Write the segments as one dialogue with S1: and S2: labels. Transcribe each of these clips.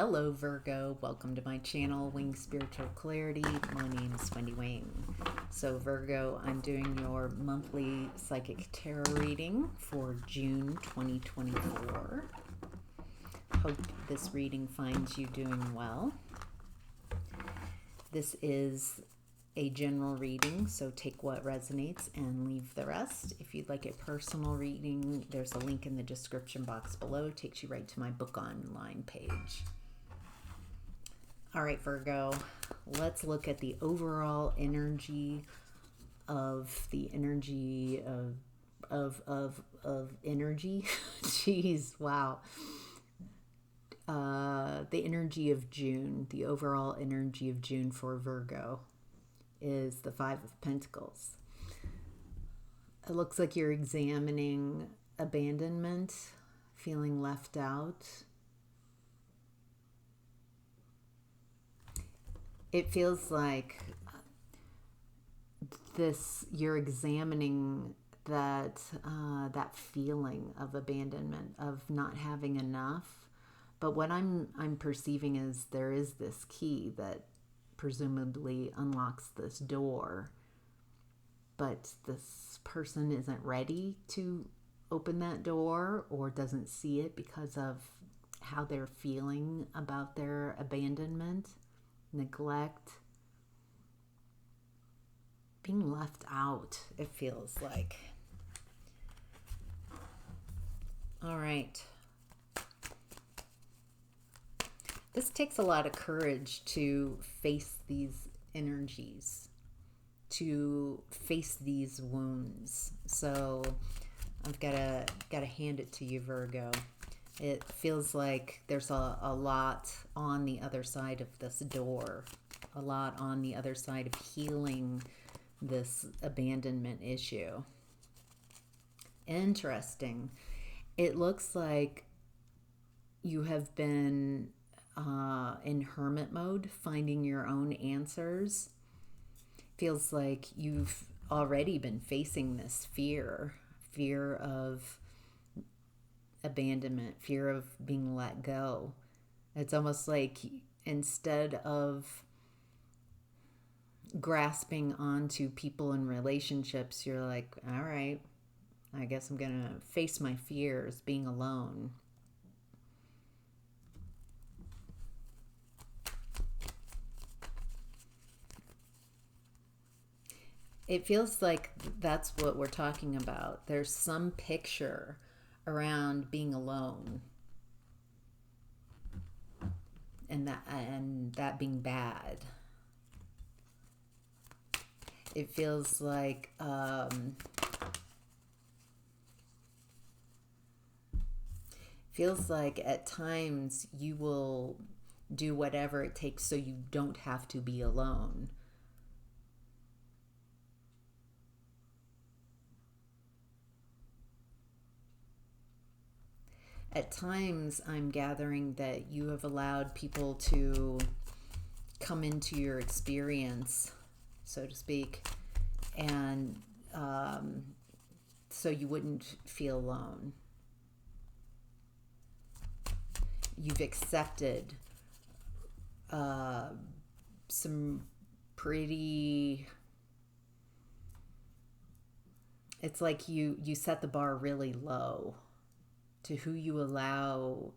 S1: Hello Virgo, welcome to my channel, Wing Spiritual Clarity. My name is Wendy Wing. So Virgo, I'm doing your monthly psychic tarot reading for June 2024. Hope this reading finds you doing well. This is a general reading, so take what resonates and leave the rest. If you'd like a personal reading, there's a link in the description box below. It takes you right to my book online page. All right, Virgo, let's look at the overall energy of energy. Jeez, wow. The energy of June, the overall energy of June for Virgo is the Five of Pentacles. It looks like you're examining abandonment, feeling left out. It feels like you're examining that feeling of abandonment, of not having enough. But what I'm perceiving is there is this key that presumably unlocks this door, but this person isn't ready to open that door or doesn't see it because of how they're feeling about their abandonment, neglect, being left out, it feels like. All right. This takes a lot of courage to face these energies, to face these wounds. So I've got to hand it to you, Virgo. It feels like there's a lot on the other side of this door, a lot on the other side of healing this abandonment issue. Interesting. It looks like you have been in hermit mode, finding your own answers. Feels like you've already been facing this fear of abandonment, fear of being let go. It's almost like instead of grasping onto people and relationships, you're like, all right, I guess I'm gonna face my fears, being alone. It feels like that's what we're talking about. There's some picture around being alone and that being bad. It feels like at times you will do whatever it takes so you don't have to be alone. At times, I'm gathering that you have allowed people to come into your experience, so to speak, and so you wouldn't feel alone. You've accepted some pretty... It's like you set the bar really low to who you allow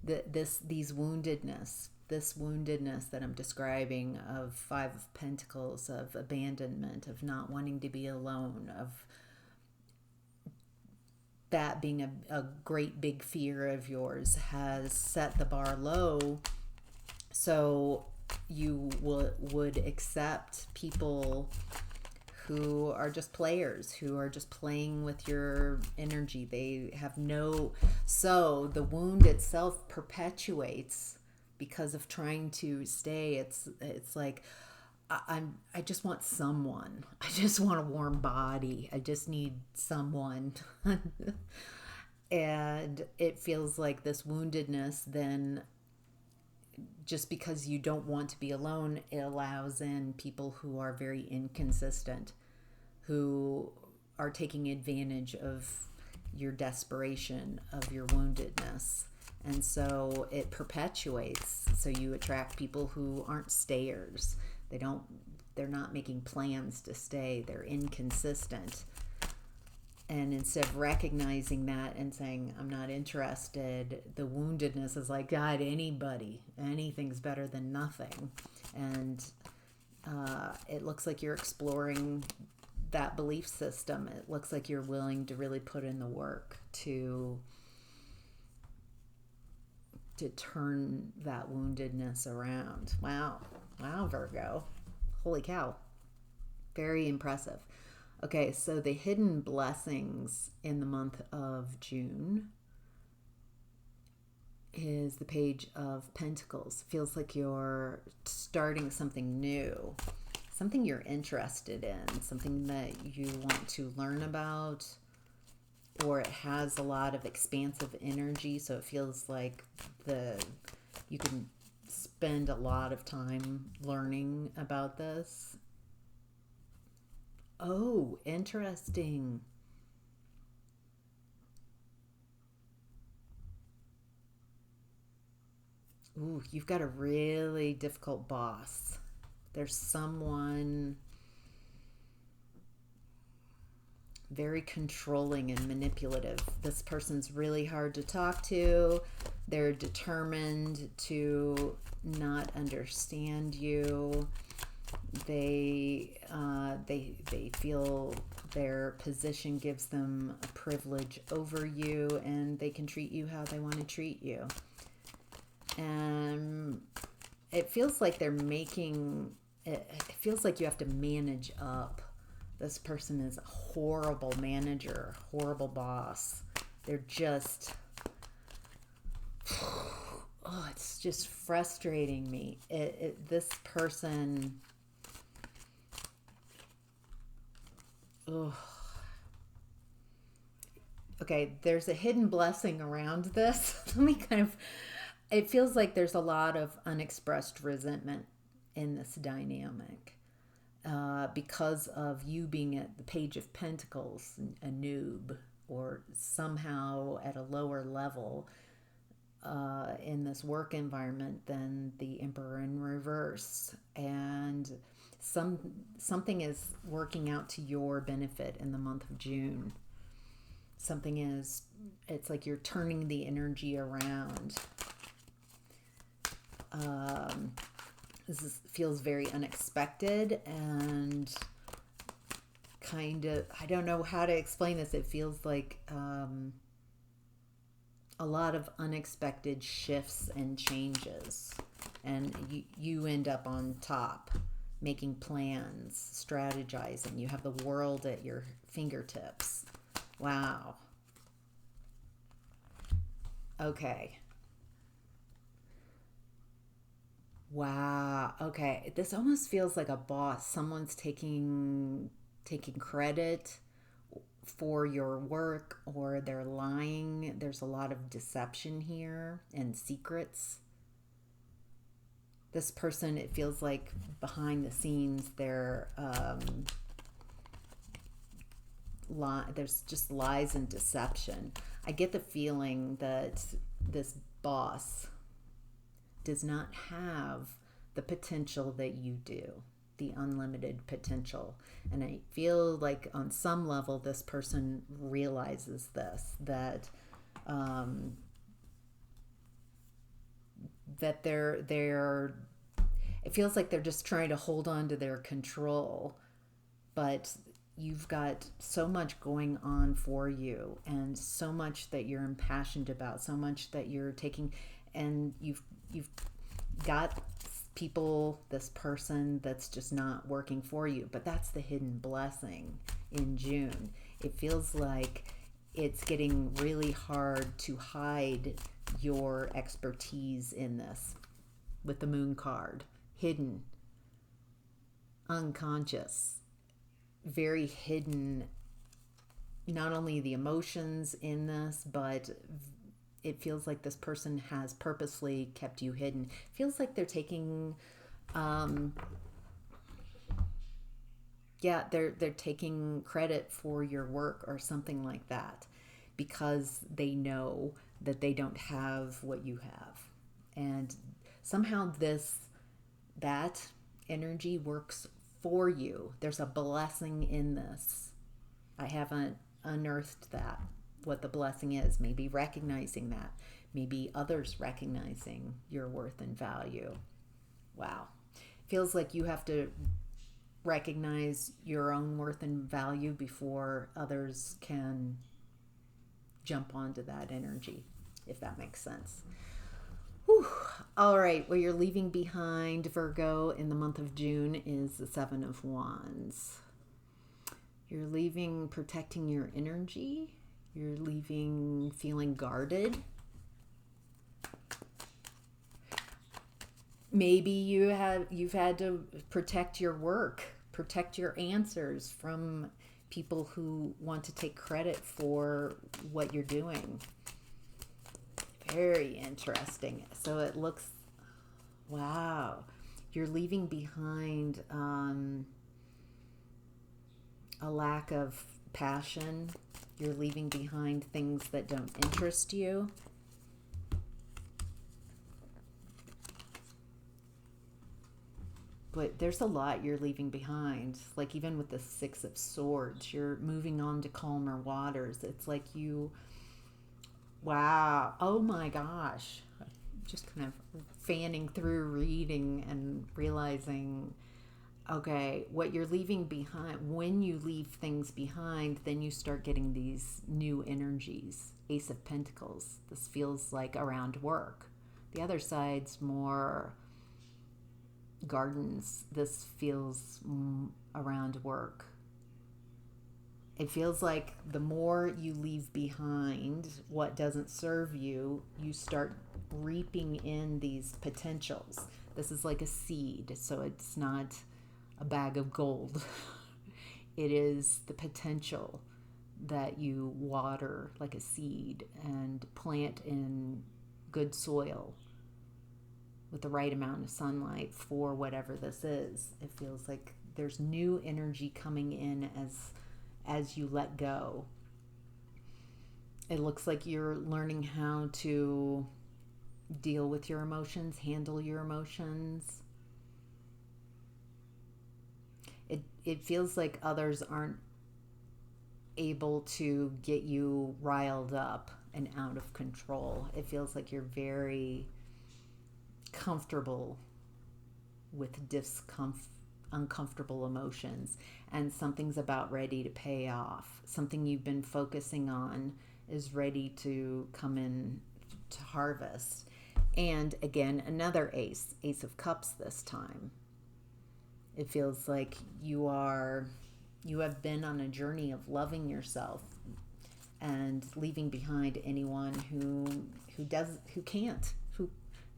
S1: this woundedness that I'm describing, of Five of Pentacles, of abandonment, of not wanting to be alone, of that being a great big fear of yours, has set the bar low. So you would accept people who are just players, who are just playing with your energy. They have so the wound itself perpetuates because of trying to stay. It's like, I just want someone. I just want a warm body. I just need someone. And it feels like this woundedness then, just because you don't want to be alone, it allows in people who are very inconsistent, who are taking advantage of your desperation, of your woundedness. And so it perpetuates. So you attract people who aren't stayers. They're not making plans to stay. They're inconsistent. And instead of recognizing that and saying, I'm not interested, the woundedness is like, God, anything's better than nothing. And it looks like you're exploring that belief system. It looks like you're willing to really put in the work to turn that woundedness around. Wow, Virgo. Holy cow. Very impressive. Okay, so the hidden blessings in the month of June is the Page of Pentacles. Feels like you're starting something new, something you're interested in, something that you want to learn about, or it has a lot of expansive energy, so it feels like you can spend a lot of time learning about this. Oh, interesting. Ooh, you've got a really difficult boss. There's someone very controlling and manipulative. This person's really hard to talk to. They're determined to not understand you. They feel their position gives them a privilege over you, and they can treat you how they want to treat you. And it feels like it feels like you have to manage up. This person is a horrible manager, horrible boss. They're just, oh, it's just frustrating me. This person, oh. Okay, there's a hidden blessing around this. It feels like there's a lot of unexpressed resentment in this dynamic. Because of you being at the Page of Pentacles, a noob, or somehow at a lower level in this work environment than the Emperor in reverse. And something is working out to your benefit in the month of June. It's like you're turning the energy around. This feels very unexpected and kind of, I don't know how to explain this. It feels like a lot of unexpected shifts and changes. And you end up on top, making plans, strategizing. You have the world at your fingertips. Wow. Okay. Wow. Okay. This almost feels like a boss. Someone's taking credit for your work, or they're lying. There's a lot of deception here and secrets. This person, it feels like behind the scenes, there's just lies and deception. I get the feeling that this boss does not have the potential that you do, the unlimited potential. And I feel like on some level this person realizes this, that they're it feels like they're just trying to hold on to their control, but you've got so much going on for you, and so much that you're impassioned about, so much that you're taking, and you've got this person that's just not working for you. But that's the hidden blessing in June. It feels like it's getting really hard to hide your expertise in this with the Moon card. Hidden, unconscious, very hidden, not only the emotions in this, but it feels like this person has purposely kept you hidden. It feels like they're taking they're taking credit for your work or something like that, because they know that they don't have what you have. And somehow that energy works for you. There's a blessing in this. I haven't unearthed that, what the blessing is. Maybe recognizing that. Maybe others recognizing your worth and value. Wow. Feels like you have to recognize your own worth and value before others can jump onto that energy, if that makes sense. Whew. All right, what you're leaving behind, Virgo, in the month of June is the Seven of Wands. You're leaving protecting your energy. You're leaving feeling guarded. Maybe you've had to protect your work, protect your answers from people who want to take credit for what you're doing. Very interesting. So it looks, wow, you're leaving behind a lack of passion. You're leaving behind things that don't interest you. But there's a lot you're leaving behind. Like even with the Six of Swords, you're moving on to calmer waters. It's like wow, oh my gosh. Just kind of fanning through reading and realizing, okay, what you're leaving behind, when you leave things behind, then you start getting these new energies. Ace of Pentacles. This feels like around work. The other side's more gardens. This feels around work. It feels like the more you leave behind what doesn't serve you, you start reaping in these potentials. This is like a seed, so it's not a bag of gold. It is the potential that you water like a seed and plant in good soil with the right amount of sunlight for whatever this is. It feels like there's new energy coming in as you let go. It looks like you're learning how to deal with your emotions, handle your emotions. It feels like others aren't able to get you riled up and out of control. It feels like you're very comfortable with uncomfortable emotions, and something's about ready to pay off. Something you've been focusing on is ready to come in to harvest. And again, another ace of cups this time. It feels like you have been on a journey of loving yourself and leaving behind anyone who can't.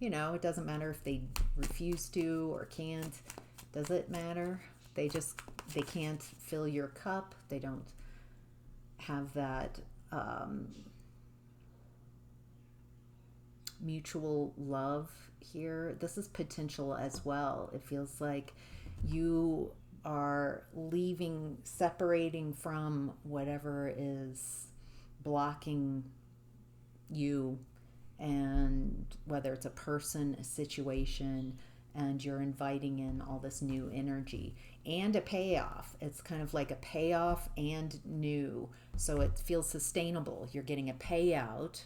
S1: It doesn't matter if they refuse to or can't. Does it matter? They can't fill your cup. They don't have that mutual love here. This is potential as well. It feels like you are separating from whatever is blocking you, and whether it's a person, a situation, and you're inviting in all this new energy and a payoff. It's kind of like a payoff and new. So it feels sustainable. You're getting a payout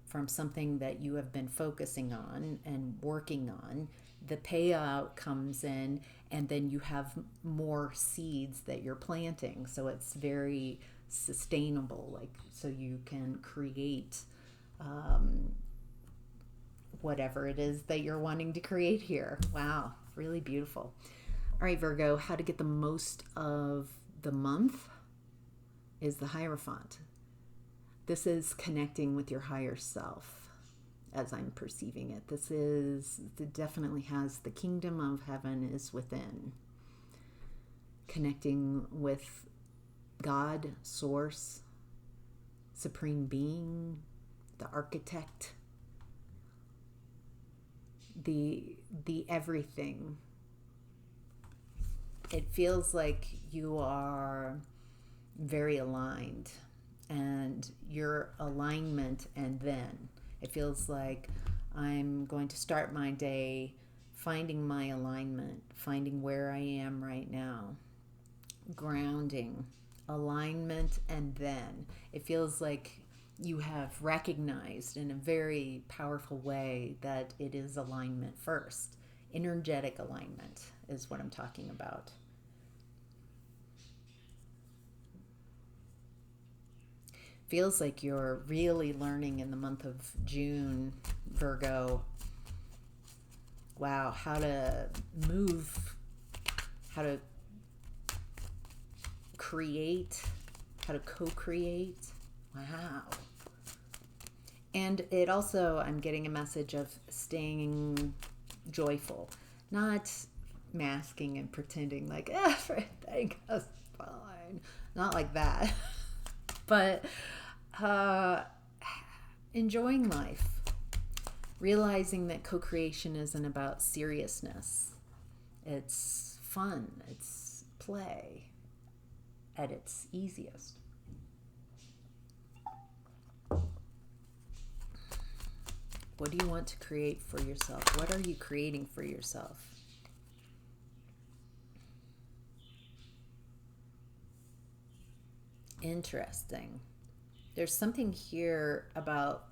S1: from something that you have been focusing on and working on. The payout comes in, and then you have more seeds that you're planting. So it's very sustainable. So you can create whatever it is that you're wanting to create here. Wow, really beautiful. All right, Virgo, how to get the most of the month is the Hierophant. This is connecting with your higher self as I'm perceiving it. It definitely has the kingdom of heaven is within. Connecting with God, Source, Supreme Being, the Architect, the everything. It feels like you are very aligned, and your alignment and then It feels like I'm going to start my day finding my alignment, finding where I am right now, grounding, alignment, and then it feels like you have recognized in a very powerful way that it is alignment first. Energetic alignment is what I'm talking about. Feels like you're really learning in the month of June, Virgo. Wow, how to move, how to create, how to co-create. Wow. And it also, I'm getting a message of staying joyful, not masking and pretending like everything is fine. Not like that. But enjoying life, realizing that co-creation isn't about seriousness. It's fun, it's play at its easiest. What do you want to create for yourself? What are you creating for yourself? Interesting. There's something here about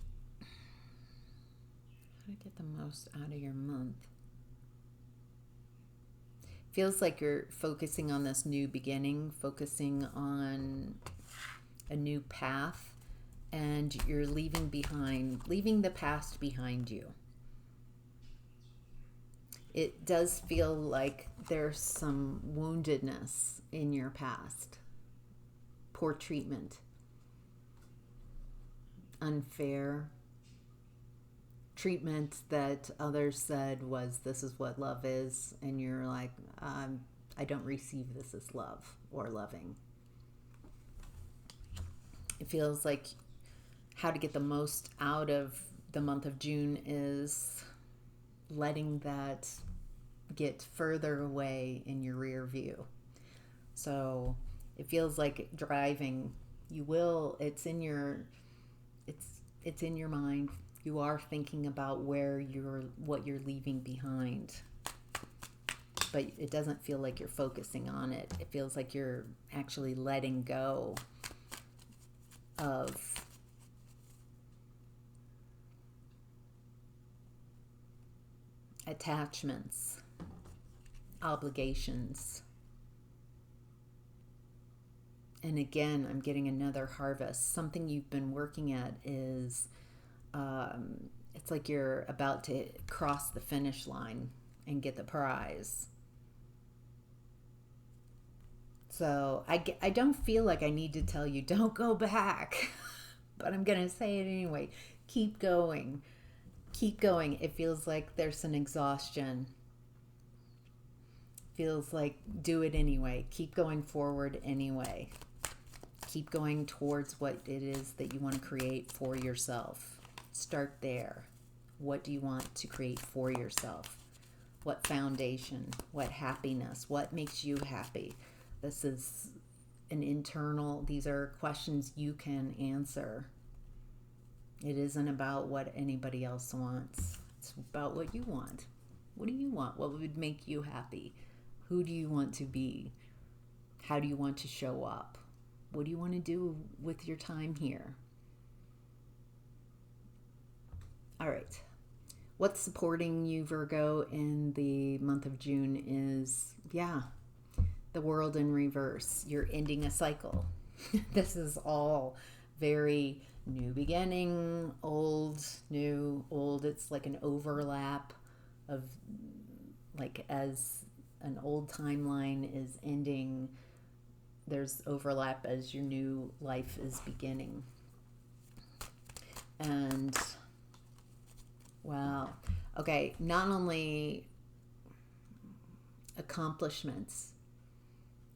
S1: how to get the most out of your month. Feels like you're focusing on this new beginning, focusing on a new path, and you're leaving the past behind you. It does feel like there's some woundedness in your past. Poor treatment. Unfair treatment that others said was, this is what love is. And you're like, I don't receive this as love or loving. It feels like how to get the most out of the month of June is letting that get further away in your rear view. So it feels like driving. It's in your mind. You are thinking about what you're leaving behind. But it doesn't feel like you're focusing on it. It feels like you're actually letting go of attachments, obligations. And again, I'm getting another harvest. Something you've been working at is, it's like you're about to cross the finish line and get the prize. So I don't feel like I need to tell you, don't go back. But I'm going to say it anyway. Keep going. Keep going. It feels like there's an exhaustion. Feels like do it anyway. Keep going forward anyway. Keep going towards what it is that you want to create for yourself. Start there. What do you want to create for yourself? What foundation? What happiness? What makes you happy? This is these are questions you can answer. It isn't about what anybody else wants. It's about what you want. What do you want? What would make you happy? Who do you want to be? How do you want to show up? What do you want to do with your time here? All right. What's supporting you, Virgo, in the month of June is, the world in reverse. You're ending a cycle. This is all very new beginning, old, new, old. It's like an overlap of, like, as an old timeline is ending, there's overlap as your new life is beginning. And wow. Okay, not only accomplishments,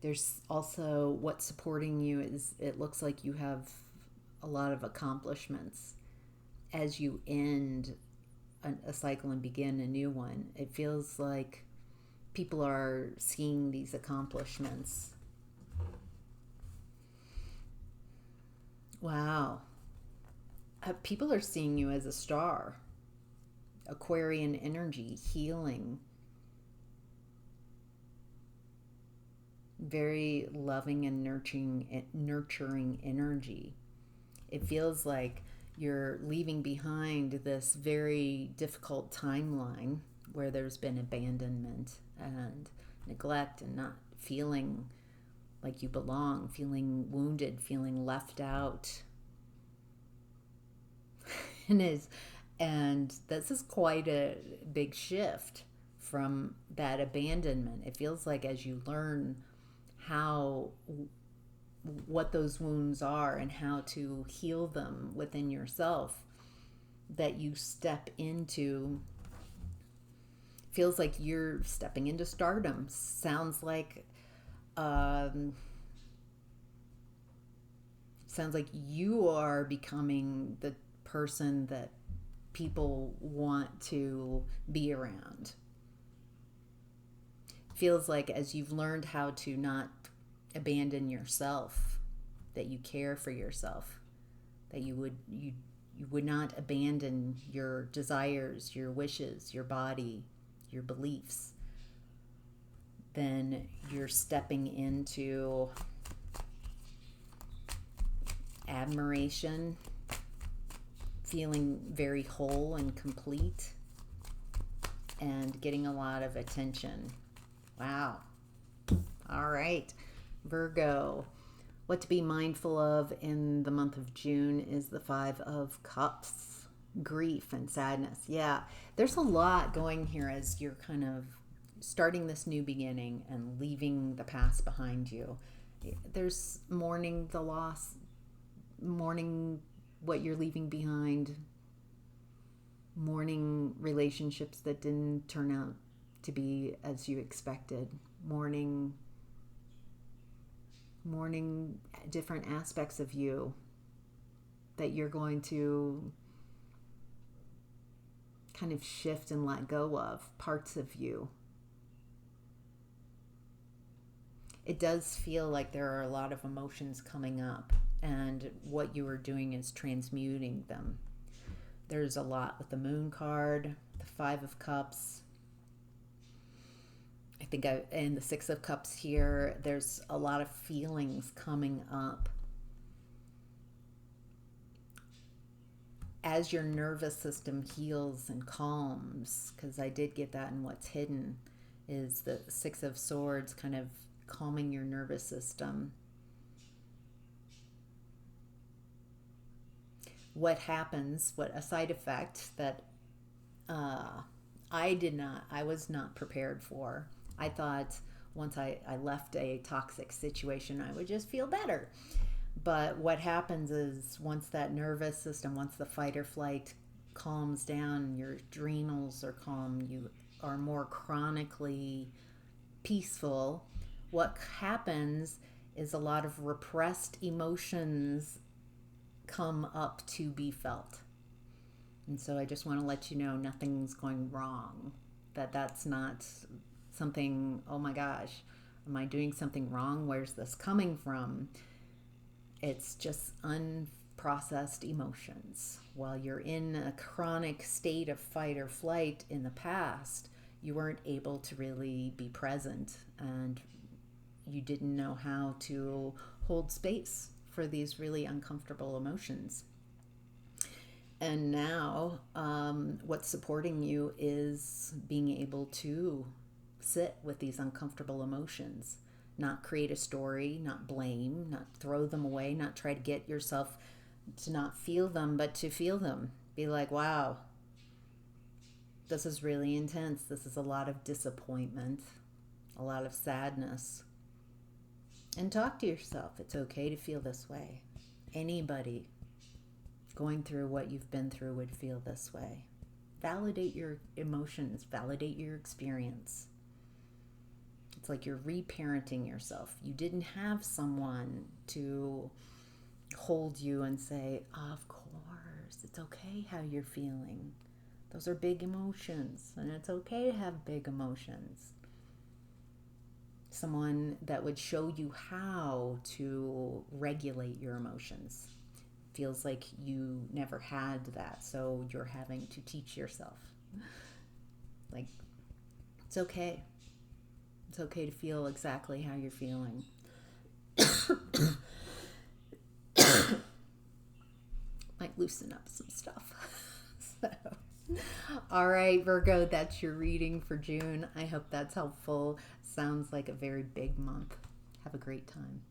S1: there's also what's supporting you is it looks like you have a lot of accomplishments as you end a cycle and begin a new one. It feels like people are seeing these accomplishments. Wow. People are seeing you as a star, Aquarian energy, healing, very loving and nurturing energy. It feels like you're leaving behind this very difficult timeline where there's been abandonment and neglect and not feeling like you belong, feeling wounded, feeling left out. And this is quite a big shift from that abandonment. It feels like as you learn what those wounds are and how to heal them within yourself, that you step into, feels like you're stepping into stardom. Sounds like you are becoming the person that people want to be around. Feels like as you've learned how to not abandon yourself, that you care for yourself, that you would not abandon your desires, your wishes, your body, your beliefs, then you're stepping into admiration, feeling very whole and complete, and getting a lot of attention. Wow. All right, Virgo. What to be mindful of in the month of June is the Five of Cups, grief and sadness. Yeah, there's a lot going here as you're kind of starting this new beginning and leaving the past behind you. There's mourning the loss, mourning what you're leaving behind, mourning relationships that didn't turn out to be as you expected, mourning different aspects of you that you're going to kind of shift and let go of, parts of you. It does feel like there are a lot of emotions coming up, and what you are doing is transmuting them. There's a lot with the Moon card, the Five of Cups. I think in the Six of Cups here, there's a lot of feelings coming up. As your nervous system heals and calms, because I did get that in What's Hidden, is the Six of Swords kind of calming your nervous system. What happens, what a side effect that I was not prepared for. I thought once I left a toxic situation, I would just feel better. But what happens is once that nervous system, once the fight or flight calms down, your adrenals are calm, you are more chronically peaceful, what happens is a lot of repressed emotions come up to be felt. And so I just want to let you know nothing's going wrong, that's not something, oh my gosh, am I doing something wrong? Where's this coming from? It's just unprocessed emotions. While you're in a chronic state of fight or flight in the past, you weren't able to really be present, and you didn't know how to hold space for these really uncomfortable emotions. And now what's supporting you is being able to sit with these uncomfortable emotions, not create a story, not blame, not throw them away, not try to get yourself to not feel them, but to feel them. Be like, wow, this is really intense. This is a lot of disappointment, a lot of sadness. And talk to yourself. It's okay to feel this way. Anybody going through what you've been through would feel this way. Validate your emotions, validate your experience. It's like you're reparenting yourself. You didn't have someone to hold you and say, of course, it's okay how you're feeling. Those are big emotions, and it's okay to have big emotions. Someone that would show you how to regulate your emotions. feels like you never had that, so you're having to teach yourself. Like, it's okay. It's okay to feel exactly how you're feeling. Might loosen up some stuff. So, all right, Virgo, that's your reading for June. I hope that's helpful. Sounds like a very big month. Have a great time.